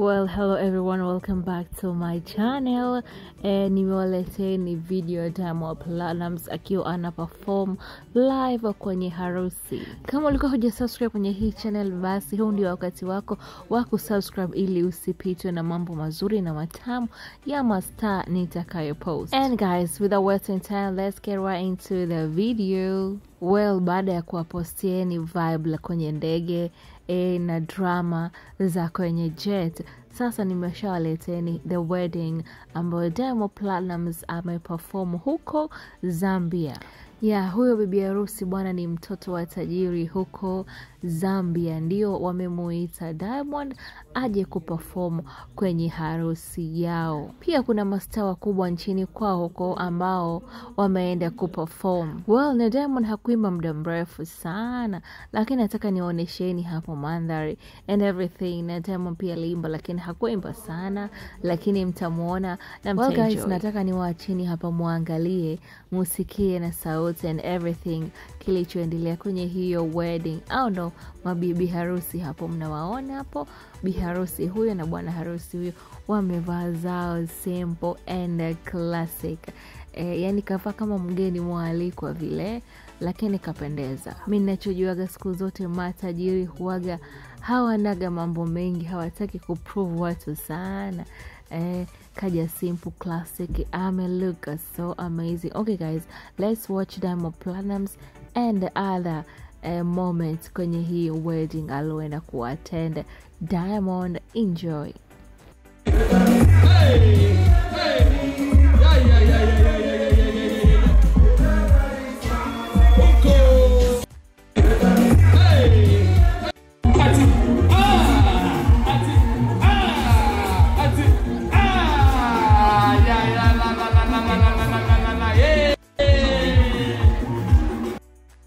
Well, hello everyone, welcome back to my channel. Nimewaleteni video ya Diamond Platnumz akiwa ana perform live kwenye harusi. Kama ulikuwa hujasubscribe kwenye hii channel, basi huu ndio wakati wako wa kusubscribe ili usipitwe na mambo mazuri na matamu ya mastaa nitakayo post. And guys, without wasting time, let's get right into the video. Well, baada ya kuwapostieni vibe la kwenye ndege na drama za kwenye jet, sasa nimeshawaleteni the wedding ambayo Diamond Platnumz ameperform huko Zambia. Huyo bibi harusi bwana ni mtoto wa tajiri huko Zambia, ndio wamemuita Diamond aje kuperform kwenye harusi yao. Pia kuna mastaa wakubwa nchini kwao huko ambao wameenda kuperform. Well, na Diamond hakuimba muda mrefu sana, lakini nataka niwaonesheni hapo mandhari and everything. Na Diamond pia aliimba lakini hakuimba sana, lakini mtamuona na mtaenjoy. Well guys, nataka niwaacheni hapa muangalie, musikie na sauti and everything kilichoendelea kwenye hiyo wedding. No, mabibi harusi hapo mnawaona hapo, bi harusi huyo na bwana harusi huyo wamevaa zao simple and classic. Yani kavaa kama mgeni mwalikwa vile, lakini kapendeza. Mimi ninachojuaga siku zote matajiri huaga hawanaga mambo mengi, hawataki kuprove watu sana. Kaja simple classic, look so amazing. Okay guys, let's watch Diamond Platnumz and the other moments kwenye hii wedding aloenda kuattend Diamond. Enjoy.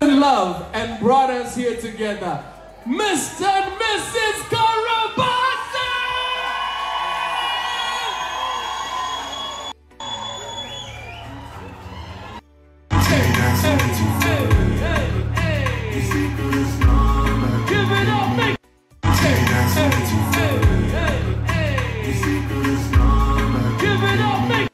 Love and brought us here together, Mr. and Mrs. Karabasi! Give it up, make give it up, make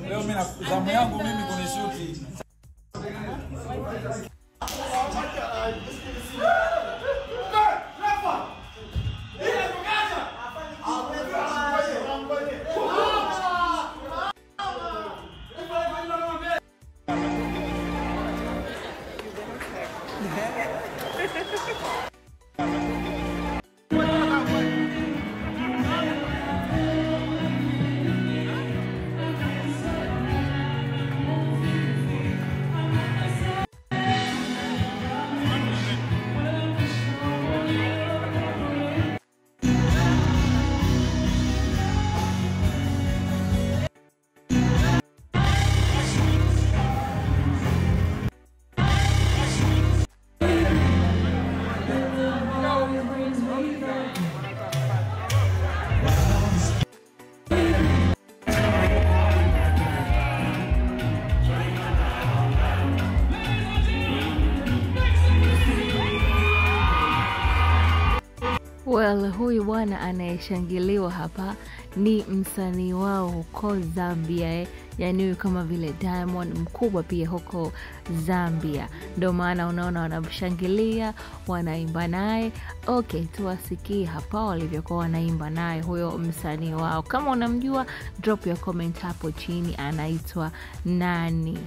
leo mimi na zamu yangu mimi kwenye shuti. Well, huyu bwana anayeshangiliwa hapa ni msanii wao huko Zambia. Yani huyu kama vile Diamond mkubwa pia huko Zambia. Ndio maana unaona wanamshangilia, wanaimba naye. Okay, tuwasikie hapa walivyokuwa wanaimba naye huyo msanii wao. Kama unamjua, drop your comment hapo chini, anaitwa nani?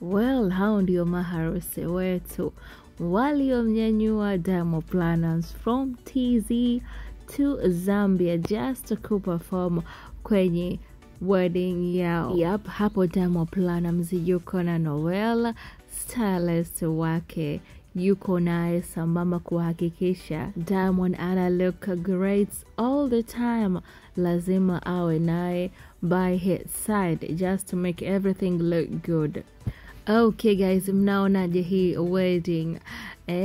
Well, hao ndio maharusi wetu waliomnyanyua Diamond Platnumz from TZ to Zambia just to perform kwenye wedding yao. Yep, hapo Diamond Platnumz yuko na Noel, stylist wake yuko naye sambamba kuhakikisha Diamond ana look great all the time. Lazima awe naye by his side just to make everything look good. Okay guys, mnaonaje hii wedding?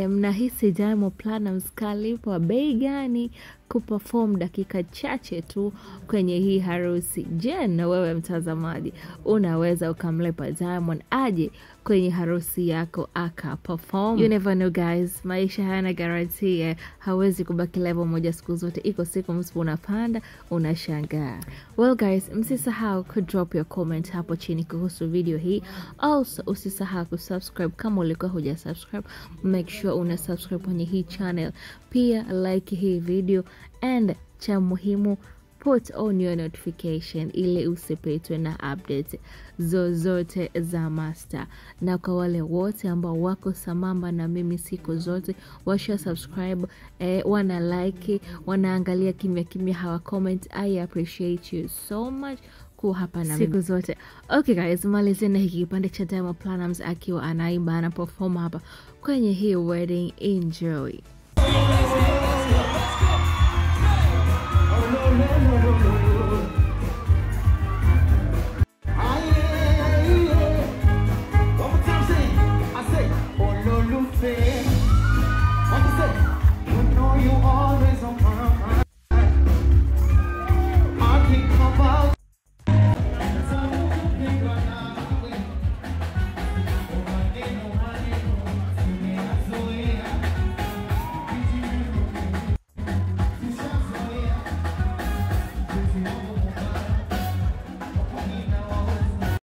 Mnahisi Diamond Platnumz kalipwa bei gani kuperform dakika chache tu kwenye hii harusi? Je, na wewe mtazamaji unaweza ukamlipa Diamond aje kwenye harusi yako aka perform? You never know guys, maisha hayana guarantee. Hawezi kubaki level moja siku zote. Iko siku msipo unapanda unashangaa. Well guys, msisahau ku drop your comment hapo chini kuhusu video hii. Also usisahau kusubscribe kama ulikuwa hujasubscribe. Make sure una subscribe kwenye hii channel. Pia like hii video and cha muhimu, put on your notification ili usipitwe na updates zozote za Master. Na kwa wale wote ambao wako samamba na mimi siku zote, washa subscribe, wana like, wanaangalia kimya kimya, hawa comment, I appreciate you so much kuwa hapa na siku zote. Okay guys, malizeni na hiki kipande cha Diamond Platnumz akiwa anaimba na perform hapa kwenye hii wedding. Enjoy. You know you always on my mind.